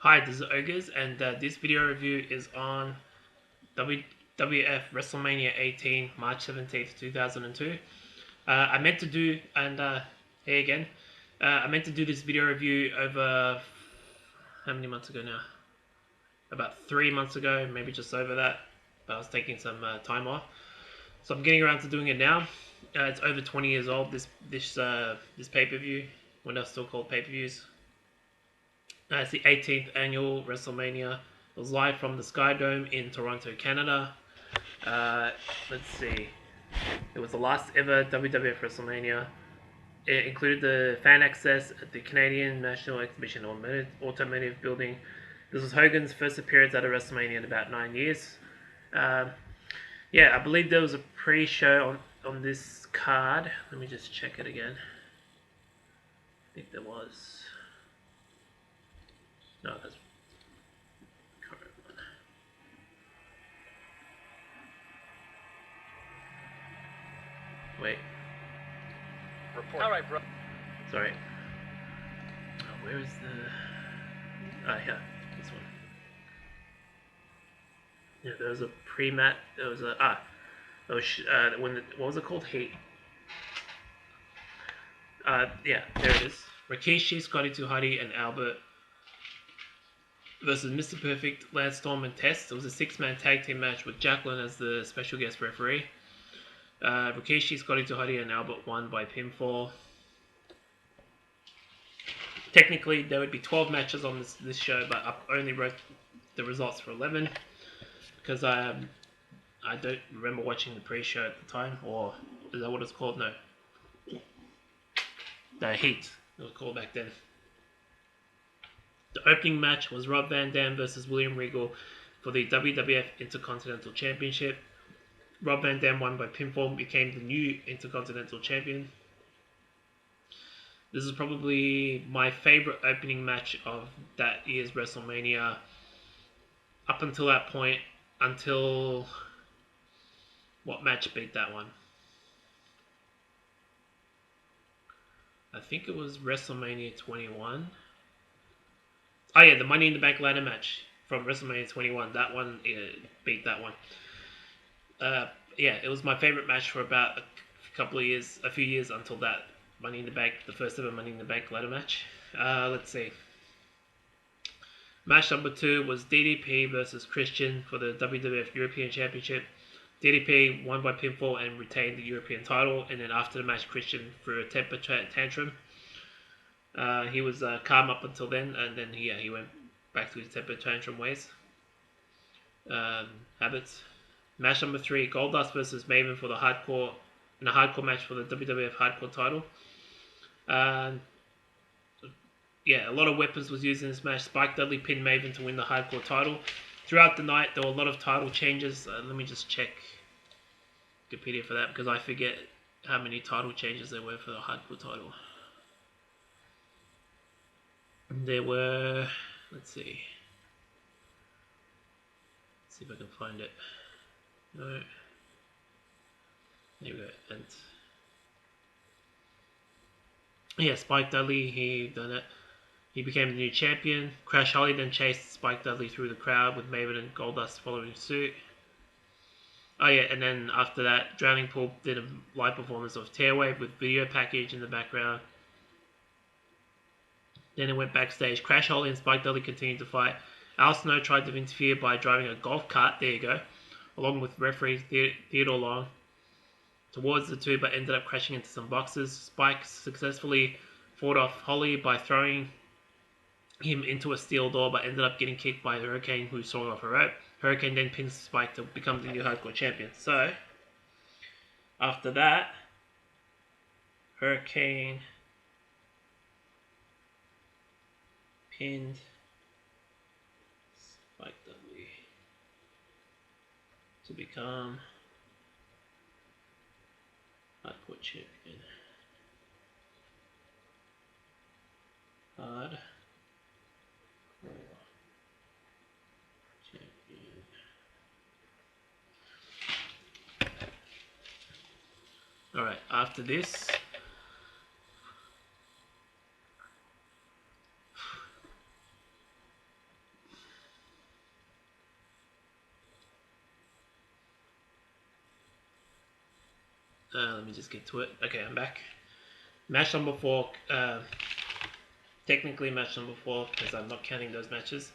Hi, this is Ogres, and this video review is on WWF WrestleMania 18, March 17th, 2002. I meant to do, hey again, I meant to do this video review over, how many months ago now? About 3 months ago, maybe just over that, but I was taking some time off. So I'm getting around to doing it now. It's over 20 years old, this pay-per-view, when they're still called pay-per-views. It's the 18th annual WrestleMania. It was live from the SkyDome in Toronto, Canada. Let's see. It was the last ever WWF WrestleMania. It included the fan access at the Canadian National Exhibition Automotive Building. This was Hogan's first appearance at a WrestleMania in about 9 years. Yeah, I believe there was a pre-show on this card. Let me just check it again. I think there was. No, that's the current one. Wait. Report. All right, bro. Sorry. Oh, where is the... Ah, yeah, this one. Yeah, there was a pre-mat. There was a... there was, what was it called? Heat. Yeah, there it is. Rikishi, Scotty 2 Hotty, and Albert versus Mr. Perfect, Lance Storm, and Test. It was a 6-man tag team match with Jacqueline as the special guest referee. Rikishi, Scotty 2 Hotty, and Albert won by pinfall. Technically, there would be 12 matches on this show, but I only wrote the results for 11 because I don't remember watching the pre-show at the time, or is that what it's called? No. The Heat, it was called back then. The opening match was Rob Van Dam versus William Regal for the WWF Intercontinental Championship. Rob Van Dam won by pinfall and became the new Intercontinental Champion. This is probably my favorite opening match of that year's WrestleMania. Up until that point, until... What match beat that one? I think it was WrestleMania 21. Oh yeah, the Money in the Bank ladder match from WrestleMania 21. That one beat that one. Yeah, it was my favorite match for about a few years until that Money in the Bank, the first ever Money in the Bank ladder match. Let's see. Match number 2 was DDP versus Christian for the WWF European Championship. DDP won by pinfall and retained the European title, and then after the match, Christian threw a temper tantrum. He was calm up until then, and then he went back to his temper tantrum ways, habits. Match number 3: Goldust versus Maven for the hardcore match for the WWF Hardcore title. Yeah, a lot of weapons was used in this match. Spike Dudley pinned Maven to win the hardcore title. Throughout the night, there were a lot of title changes. Let me just check Wikipedia for that because I forget how many title changes there were for the hardcore title. There were, let's see if I can find it. No, there we go. And yeah, Spike Dudley, he became the new champion. Crash Holly then chased Spike Dudley through the crowd with Maven and Goldust following suit. Oh yeah, and then after that, Drowning Pool did a live performance of Tearwave with video package in the background. Then it went backstage. Crash Holly and Spike Dudley continued to fight. Al Snow tried to interfere by driving a golf cart, there you go, along with referee Theodore Long towards the two, but ended up crashing into some boxes. Spike successfully fought off Holly by throwing him into a steel door, but ended up getting kicked by Hurricane, who saw off a rope. Hurricane then pins Spike to become the new hardcore champion. So, after that, Hurricane pinned Spike Dudley to become hardcore champion. Hardcore champion. Alright, after this, Let me just get to it. Okay, I'm back. Match number 4. Technically match number 4 because I'm not counting those matches.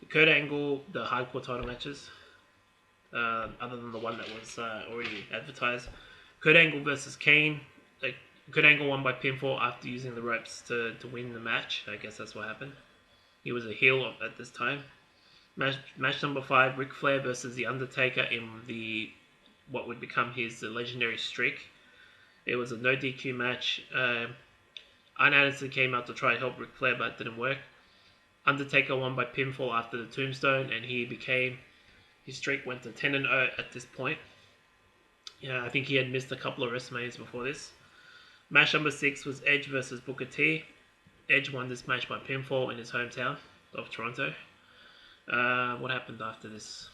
Kurt Angle, the hardcore title matches. Other than the one that was already advertised. Kurt Angle versus Kane. Kurt Angle won by pinfall after using the ropes to win the match. I guess that's what happened. He was a heel at this time. Match number 5, Ric Flair versus The Undertaker in what would become his legendary streak. It was a no DQ match. Arn Anderson came out to try to help Ric Flair, but it didn't work. Undertaker won by pinfall after the tombstone, and his streak went to 10-0 at this point. Yeah, I think he had missed a couple of WrestleManias before this. Match number 6 was Edge versus Booker T. Edge won this match by pinfall in his hometown of Toronto. What happened after this?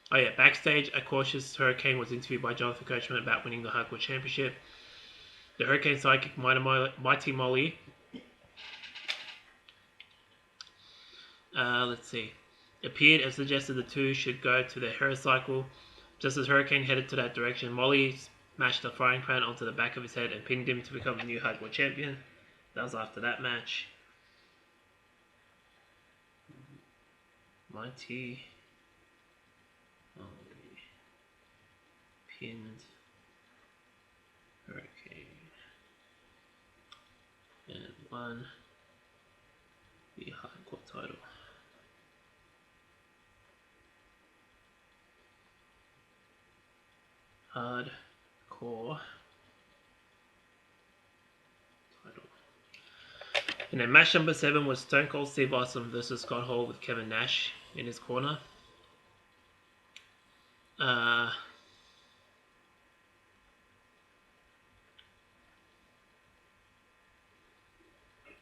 Oh yeah, backstage, a cautious Hurricane was interviewed by Jonathan Coachman about winning the Hardcore Championship. The Hurricane sidekick Mighty Molly. Let's see. Appeared and suggested the two should go to their Hurricycle. Just as Hurricane headed to that direction, Molly smashed a frying pan onto the back of his head and pinned him to become the new Hardcore Champion. That was after that match. Mighty Molly pinned Hurricane and won the Hardcore title. Hardcore title. And then match number 7 was Stone Cold Steve Austin versus Scott Hall with Kevin Nash in his corner.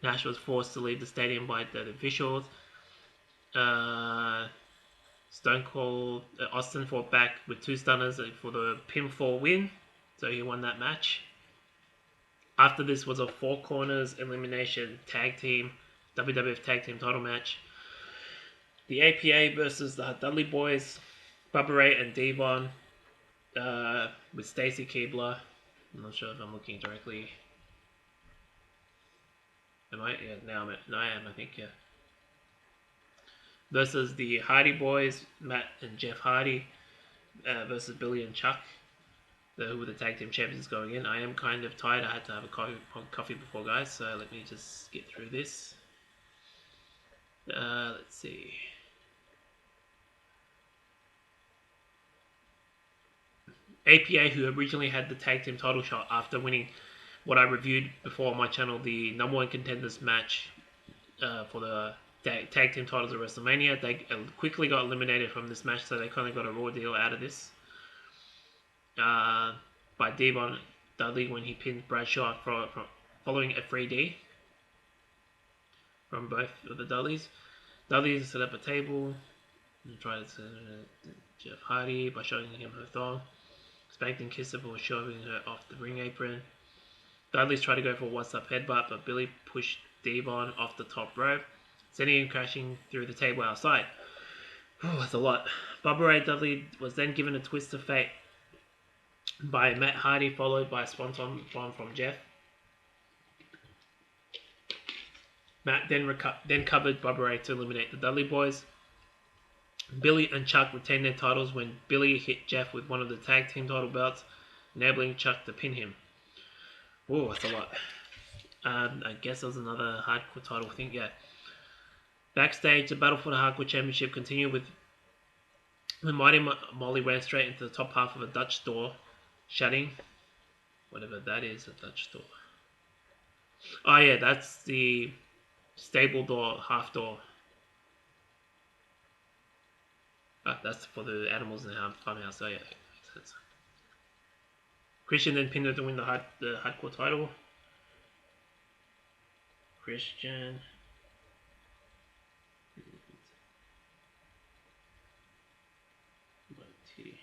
Nash was forced to leave the stadium by the officials. Stone Cold Austin fought back with 2 stunners for the pinfall win, so he won that match. After this was a Four Corners Elimination Tag Team WWF Tag Team Title match. The APA versus the Dudley Boys, Bubba Ray and Devon, with Stacy Keibler. I'm not sure if I'm looking directly. Am I? Yeah, now I am. I think, yeah. Versus the Hardy Boys, Matt and Jeff Hardy, versus Billy and Chuck, who were the tag team champions going in. I am kind of tired. I had to have a coffee before, guys, so let me just get through this. Let's see. APA, who originally had the tag team title shot after winning what I reviewed before on my channel, the number 1 contenders match for the tag team titles of WrestleMania. They quickly got eliminated from this match, so they kind of got a raw deal out of this. By Devon Dudley when he pinned Bradshaw following a 3D from both of the Dudleys. Dudley set up a table and tried to Jeff Hardy by showing him her thong. Spanked and kissed her before shoving her off the ring apron. Dudley's tried to go for a what's-up headbutt, but Billy pushed Devon off the top rope, sending him crashing through the table outside. That's a lot. Bubba Ray Dudley was then given a twist of fate by Matt Hardy, followed by a swanton bomb from Jeff. Matt then covered Bubba Ray to eliminate the Dudley Boys. Billy and Chuck retained their titles when Billy hit Jeff with one of the tag team title belts, enabling Chuck to pin him. Whoa, that's a lot. I guess that was another hardcore title thing, yeah. Backstage, the battle for the Hardcore Championship continued with when Mighty Molly ran straight into the top half of a Dutch door, shutting. Whatever that is, a Dutch door. Oh yeah, that's the stable door, half door. That's for the animals in the farmhouse, so yeah, that makes sense. Christian then pinned her to win the hardcore title. Christian. Mighty.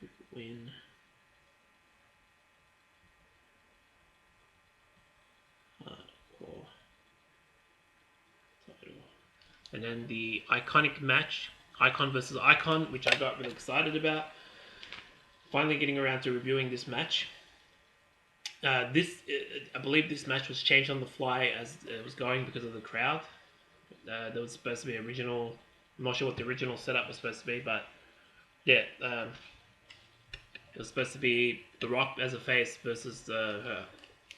To win. Hardcore And then the iconic match, Icon versus Icon, which I got really excited about. Finally getting around to reviewing this match. I believe this match was changed on the fly as it was going because of the crowd. There was supposed to be original. I'm not sure what the original setup was supposed to be, but yeah, it was supposed to be The Rock as a face versus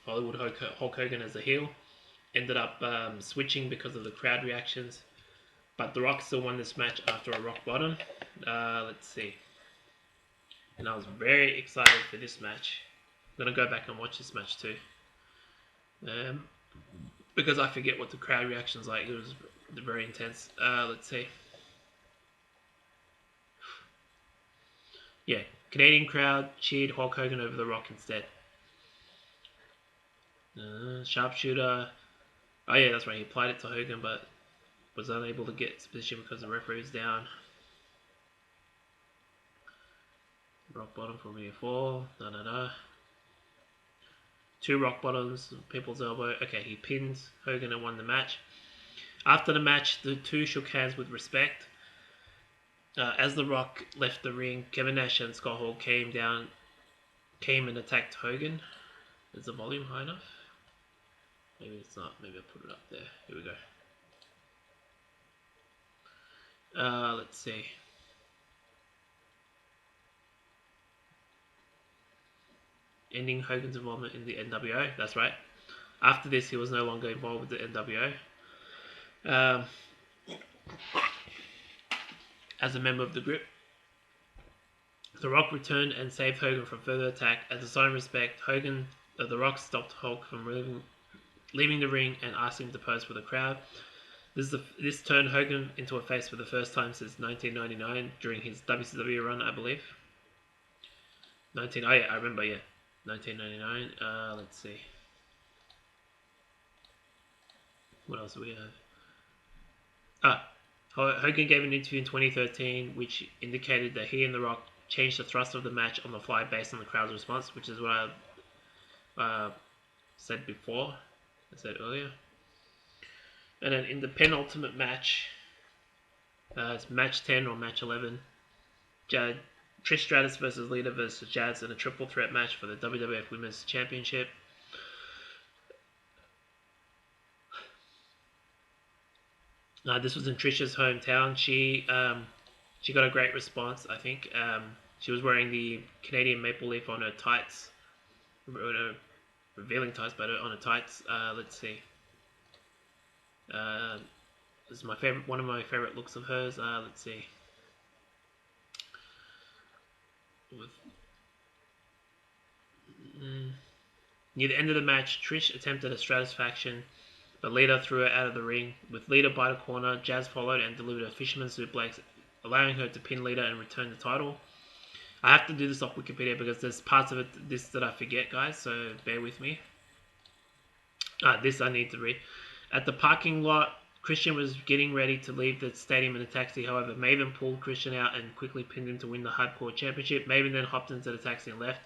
Hollywood Hulk Hogan as a heel. Ended up switching because of the crowd reactions, but The Rock still won this match after a rock bottom. Let's see, and I was very excited for this match. I'm gonna go back and watch this match too, because I forget what the crowd reactions like. It was very intense. Let's see. Yeah, Canadian crowd cheered Hulk Hogan over The Rock instead. Sharpshooter. Oh yeah, that's right. He applied it to Hogan, but was unable to get to position because the referee was down. Rock bottom from near fall. Two rock bottoms, people's elbow. Okay, he pins Hogan and won the match. After the match, the two shook hands with respect. As The Rock left the ring, Kevin Nash and Scott Hall came and attacked Hogan. Is the volume high enough? Maybe it's not. Maybe I'll put it up there. Here we go. Let's see. Ending Hogan's involvement in the NWO. That's right. After this, he was no longer involved with the NWO. As a member of the group, The Rock returned and saved Hogan from further attack. As a sign of respect, The Rock stopped Hulk from leaving the ring and asked him to pose for the crowd. This turned Hogan into a face for the first time since 1999 during his WCW run, I believe. I remember, yeah. 1999. Let's see. What else do we have? Hogan gave an interview in 2013 which indicated that he and The Rock changed the thrust of the match on the fly based on the crowd's response, which is what I said before. I said earlier. And then in the penultimate match, it's match 10 or match 11, Trish Stratus versus Lita versus Jazz in a triple threat match for the WWF Women's Championship. This was in Trish's hometown. She got a great response, I think. She was wearing the Canadian maple leaf on her tights, revealing tights, but on her tights. Let's see. This is one of my favorite looks of hers. Let's see. Near the end of the match, Trish attempted a Stratusfaction, but Lita threw her out of the ring. With Lita by the corner, Jazz followed and delivered a fisherman suplex, allowing her to pin Lita and return the title. I have to do this off Wikipedia because there's parts of it that I forget, guys, so bear with me. This I need to read. At the parking lot, Christian was getting ready to leave the stadium in a taxi. However, Maven pulled Christian out and quickly pinned him to win the Hardcore Championship. Maven then hopped into the taxi and left,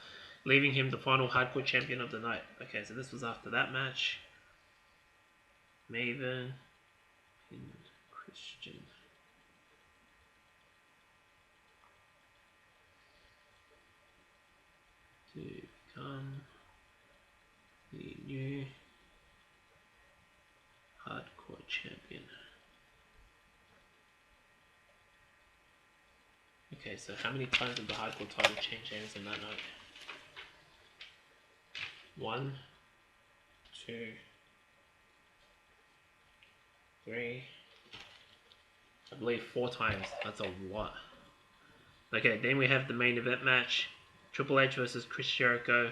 leaving him the final Hardcore Champion of the night. Okay, so this was after that match. Maven pinned Christian. To become the new Hardcore Champion. Okay, so how many times did the Hardcore title change hands in that night? 1, 2, 3, I believe 4 times. That's a lot. Okay, then we have the main event match. Triple H versus Chris Jericho,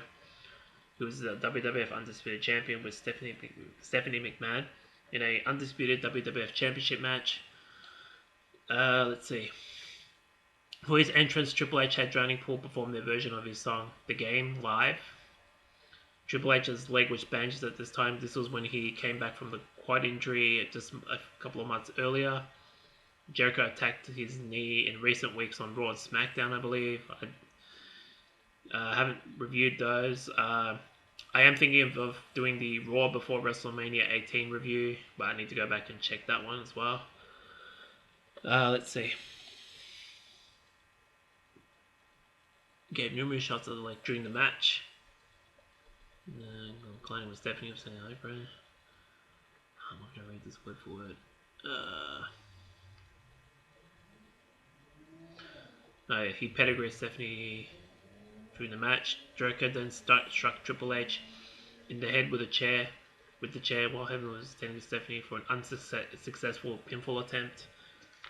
who was the WWF Undisputed Champion, with Stephanie McMahon in a Undisputed WWF Championship match. Let's see. For his entrance, Triple H had Drowning Pool perform their version of his song, The Game, live. Triple H's leg was bandaged at this time. This was when he came back from the quad injury just a couple of months earlier. Jericho attacked his knee in recent weeks on Raw and SmackDown, I believe. I haven't reviewed those. I am thinking of doing the Raw before WrestleMania 18 review, but I need to go back and check that one as well. Let's see. Gave numerous shots of during the match. Klein was Stephanie saying hi, bro. I'm not gonna read this word for word. He pedigreed Stephanie during the match. Jericho then struck Triple H in the head with the chair while Heaven was attending Stephanie for an unsuccessful pinfall attempt.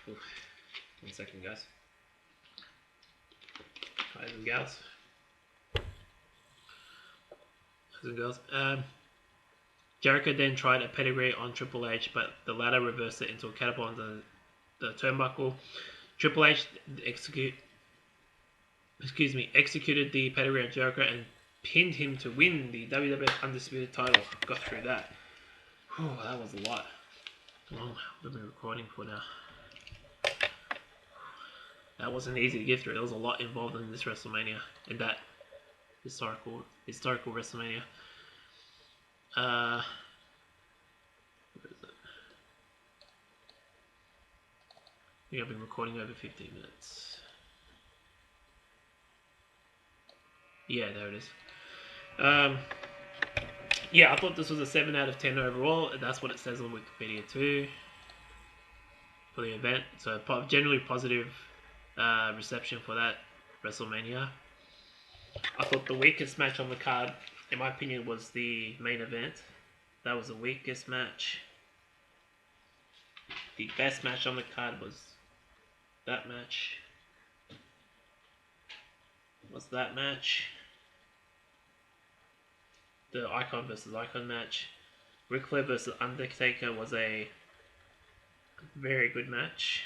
Oof. 1 second, guys. Guys and gals. Jericho then tried a pedigree on Triple H, but the latter reversed it into a catapult on the turnbuckle. Triple H executed the pedigree on Jericho and pinned him to win the WWF Undisputed title. Got through that. Whew, that was a lot. How long have we been recording for now? That wasn't easy to get through. There was a lot involved in this WrestleMania, in that historical WrestleMania. Where is it? I think I've been recording over 15 minutes. Yeah, there it is. Yeah, I thought this was a 7 out of 10 overall. That's what it says on Wikipedia too for the event. So generally positive reception for that WrestleMania. I thought the weakest match on the card, in my opinion, was the main event. That was the weakest match. The best match on the card was that match. The Icon versus Icon match. Ric Flair versus Undertaker was a very good match.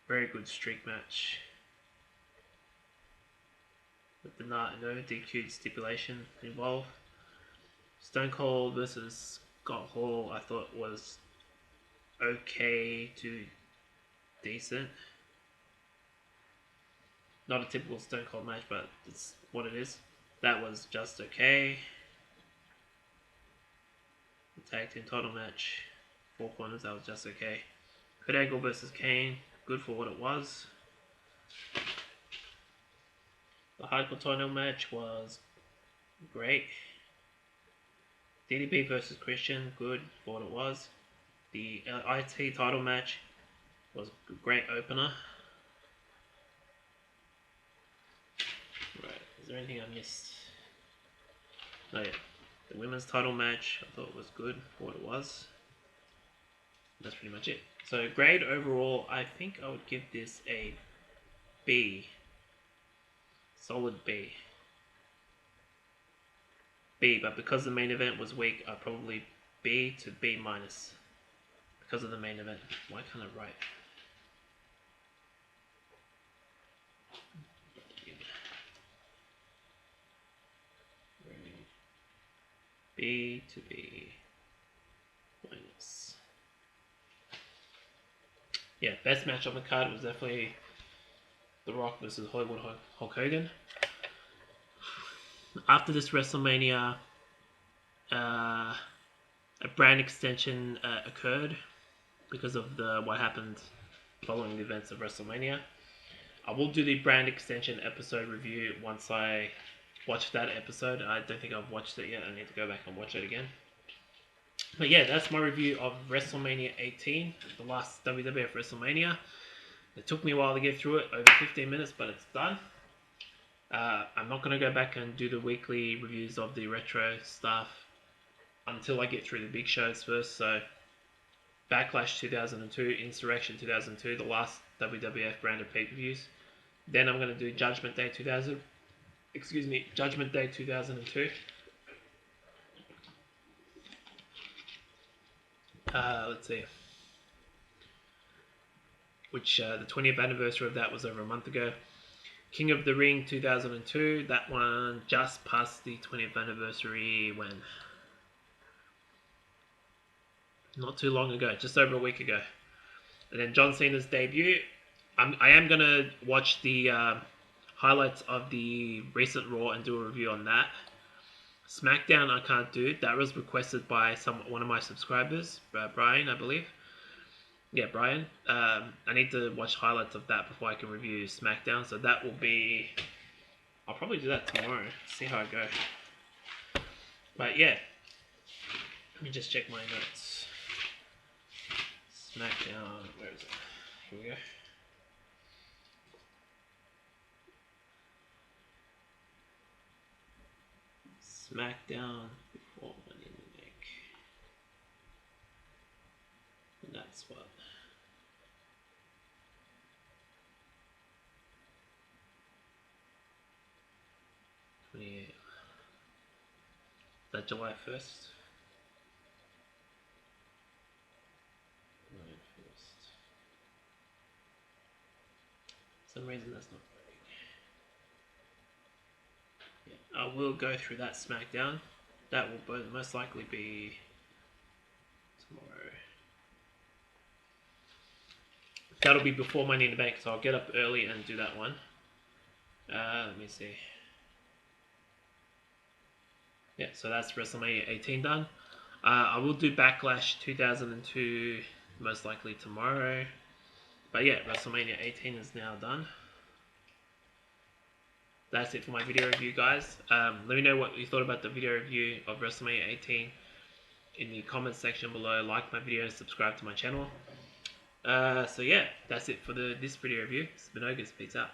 Very good streak match. With the no DQ stipulation involved. Stone Cold versus Scott Hall, I thought was okay to decent. Not a typical Stone Cold match, but it's what it is. That was just okay. The Tag Team Title match, Four Corners, that was just okay. Kurt Angle versus Kane, good for what it was. The Hardcore Title match was great. DDP versus Christian, good for what it was. The IT title match was a great opener. Right, is there anything I missed? No, yeah. The women's title match I thought was good for what it was. That's pretty much it. So grade overall, I think I would give this a B. Solid B. B, but because the main event was weak, I'd probably B to B minus. Because of the main event. Why can't I write? B to B minus. Yeah, best match on the card was definitely The Rock versus Hollywood Hulk Hogan. After this WrestleMania, a brand extension occurred because of what happened following the events of WrestleMania. I will do the brand extension episode review once I watch that episode. I don't think I've watched it yet. I need to go back and watch it again. But yeah, that's my review of WrestleMania 18, the last WWF WrestleMania. It took me a while to get through it, over 15 minutes, but it's done. I'm not going to go back and do the weekly reviews of the retro stuff until I get through the big shows first. So Backlash 2002, Insurrection 2002, the last WWF branded pay-per-views. Then I'm going to do Judgment Day 2000. Judgment Day 2002. Let's see. Which the 20th anniversary of that was over a month ago. King of the Ring 2002. That one just passed the 20th anniversary when? Not too long ago, just over a week ago. And then John Cena's debut. I am going to watch the highlights of the recent Raw and do a review on that. SmackDown I can't do. That was requested by one of my subscribers, Brian, I believe. yeah, Brian. I need to watch highlights of that before I can review SmackDown. So that will be. I'll probably do that tomorrow. See how I go. But yeah, let me just check my notes. SmackDown. Where is it? Here we go. SmackDown before Money in the Bank. And that's what. Is that July 1st? July 1st. For some reason that's not working. Yeah, I will go through that SmackDown. That will most likely be tomorrow. That'll be before Money in the Bank, so I'll get up early and do that one. Let me see. Yeah, so that's WrestleMania 18 done. I will do Backlash 2002 most likely tomorrow. But yeah, WrestleMania 18 is now done. That's it for my video review, guys. Let me know what you thought about the video review of WrestleMania 18 in the comments section below. Like my video and subscribe to my channel. So yeah, that's it for this video review. It's been August. Peace out.